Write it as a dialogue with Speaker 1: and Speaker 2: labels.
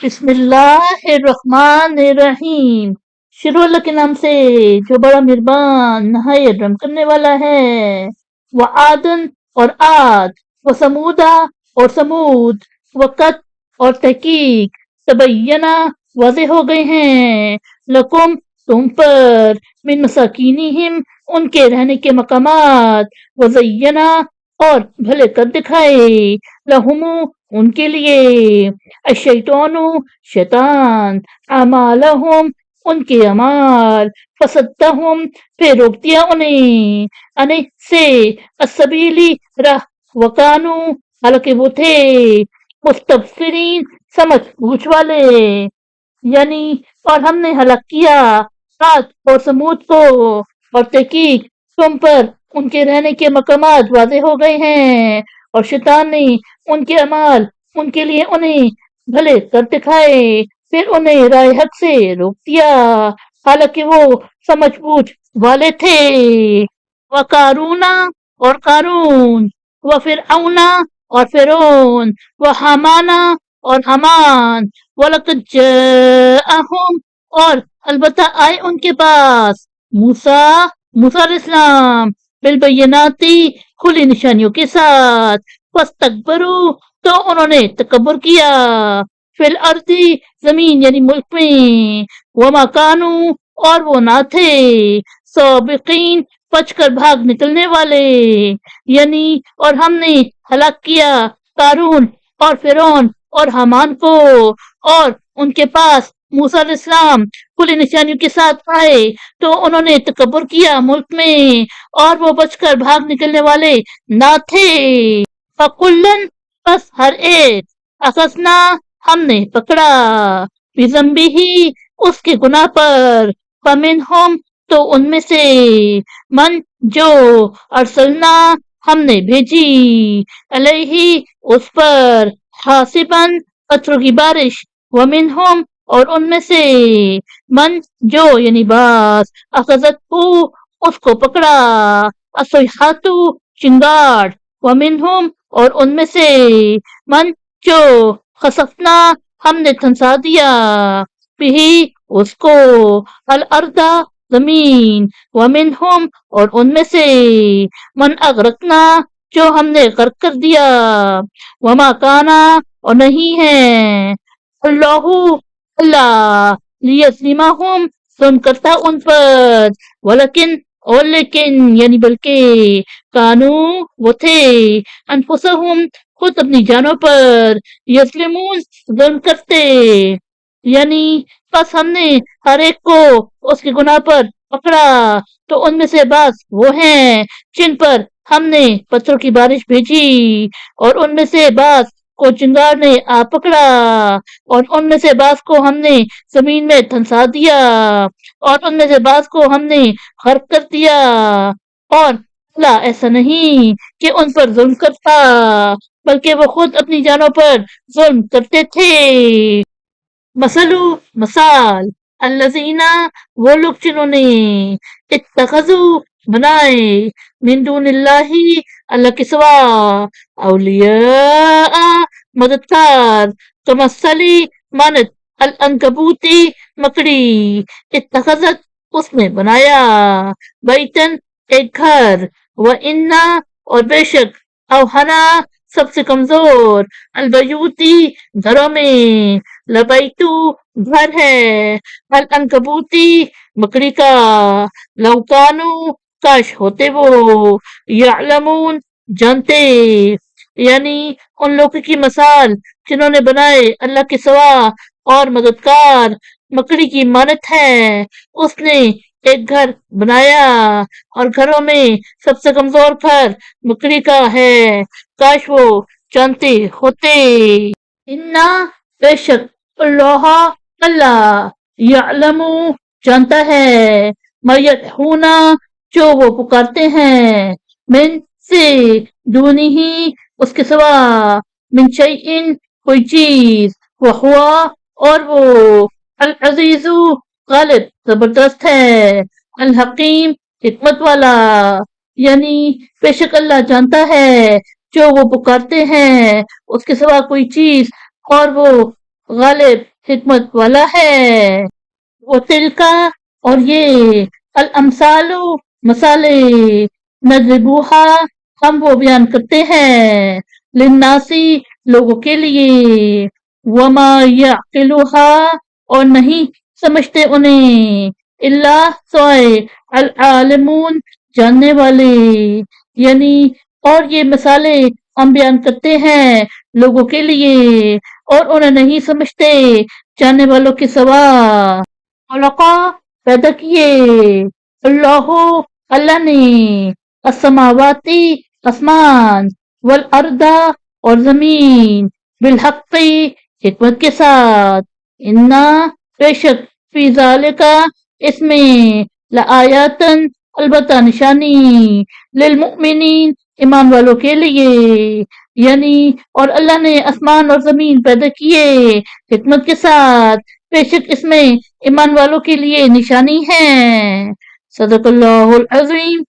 Speaker 1: بسم اللہ الرحمن الرحیم، شروع اللہ کے نام سے جو بڑا مہربان نہایت رحم کرنے والا ہے۔ وعادن اور عاد، وثمودا اور ثمود، وقت اور تحقیق، تبینہ واضح ہو گئے ہیں، لکم تم پر، من مساکینہم ان کے رہنے کے مقامات، وزینہ اور بھلے کر دکھائے، لہم ان کے لیے، الشیطان شیطان، اعمالہم ان کے اعمال، فصدہم پھر روک دیا انہیں، ان سے، السبیلی راہ، وکانو حالانکہ وہ تھے، مستبصرین سمجھ بوجھ والے، یعنی اور ہم نے ہلاک کیا عاد اور ثمود کو، اور تحقیق تم پر ان کے رہنے کے مقامات واضح ہو گئے ہیں، اور شیطان نے ان کے اعمال ان کے لیے انہیں بھلے کر دکھائے، پھر انہیں راہ حق سے روک دیا، حالانکہ وہ سمجھ بوجھ والے تھے۔ وقارون اور قارون، وفرعون اور فرعون، وحامان اور حامان، وَلَقَدْ جَاءَهُمْ اور البتہ آئے ان کے پاس، موسیٰ علیہ السلام، بالبینات کھلی نشانیوں کے ساتھ، فاستکبروا تو انہوں نے تکبر کیا، فی الارض زمین یعنی ملک میں، وما کانوا اور وہ نہ تھے، سابقین بچ کر بھاگ نکلنے والے، یعنی اور ہم نے ہلاک کیا قارون اور فرعون اور حامان کو، اور ان کے پاس موسیٰ علیہ السلام کھلی نشانیوں کے ساتھ آئے تو انہوں نے تکبر کیا ملک میں، اور وہ بچ کر بھاگ نکلنے والے نہ تھے۔ فَكُلًّا بس ہر ایک، اخذنا ہم نے پکڑا، بذنبہ اس کے گناہ پر، فمنہم تو ان میں سے، من جو ارسلنا ہم نے بھیجی، علیہ اس پر، حاسباً پتھروں کی بارش، ومنہم اور ان میں سے، من جو یعنی باز، اخذتہ اس کو پکڑا، الصیحۃ چنگاڑ، ومنہم اور ان میں سے، من جو خسفنا ہم نے تھنسا دیا، بھی اس کو، الارض زمین، ومنہم اور ان میں سے، من اغرقنا جو ہم نے غرق کر دیا، وما کانا اور نہیں ہے، اللہ لیظلمہم ظلم کرتا ان پر، ولیکن اور لیکن یعنی بلکہ، کانو وہ تھے، انفسہم خود اپنی جانوں پر، یظلمون ظلم کرتے، یعنی بس ہم نے ہر ایک کو اس کے گناہ پر پکڑا تو ان میں سے بعض وہ ہیں جن پر ہم نے پتھروں کی بارش بھیجی، اور ان میں سے بعض کو چنگاڑ نے آ پکڑا، اور ان میں سے بعض کو ہم نے زمین میں دھنسا دیا، اور ان میں سے بعض کو ہم نے غرق کر دیا، اور اللہ ایسا نہیں کہ ان پر ظلم کرتا بلکہ وہ خود اپنی جانوں پر ظلم کرتے تھے۔ مثال، الذین وہ لوگ جنہوں نے، اتخذوا بنائے، من دون اللہ اللہ کے سوا، اولیاء مددگار، کمثلی مانت العنکبوتی مکڑی، اتخذت اس نے بنایا، بیتن ایک گھر، وَإِنَّ اور بے شک، اوہنا سب سے کمزور، البیوتی گھروں میں، لبیتو گھر ہے، العنکبوتی مکڑی کا، لو کانو کاش ہوتے وہ، یعلمون جانتے، یعنی ان لوگوں کی مثال جنہوں نے بنائے اللہ کے سوا اور مددگار، مکڑی کی مانت ہے، اس نے ایک گھر بنایا، اور گھروں میں سب سے کمزور گھر مکڑی کا ہے، کاش وہ جانتے ہوتے۔ انا بے شک، اللہ یعلم جانتا ہے، ما یدعون جو وہ پکارتے ہیں، من سے دونہ اس کے سوا، من شیء کوئی چیز، وہوا اور وہ، العزیز غالب زبردست ہے، الحکیم حکمت والا، یعنی بے شک اللہ جانتا ہے جو وہ پکارتے ہیں اس کے سوا کوئی چیز، اور وہ غالب حکمت والا ہے۔ وہ تلکا اور یہ الامثال مثالے نضربوہا ہم وہ بیان کرتے ہیں للناسی لوگوں کے لیے وما یعقلوہا اور نہیں سمجھتے انہیں اللہ سوائے العالمون جاننے والے یعنی اور یہ مثالیں ہم بیان کرتے ہیں لوگوں کے لیے اور انہیں نہیں سمجھتے جاننے والوں کے سوا خلقا پیدا کیے اللہ اللہ نے السماواتی آسمان والارض اور زمین بالحق حکمت کے ساتھ انا بے شک فی ذالکا اس میں لآیاتن البتہ نشانی للمؤمنین ایمان والوں کے لیے یعنی اور اللہ نے آسمان اور زمین پیدا کیے حکمت کے ساتھ بے شک اس میں ایمان والوں کے لیے نشانی ہے صدق اللہ العظیم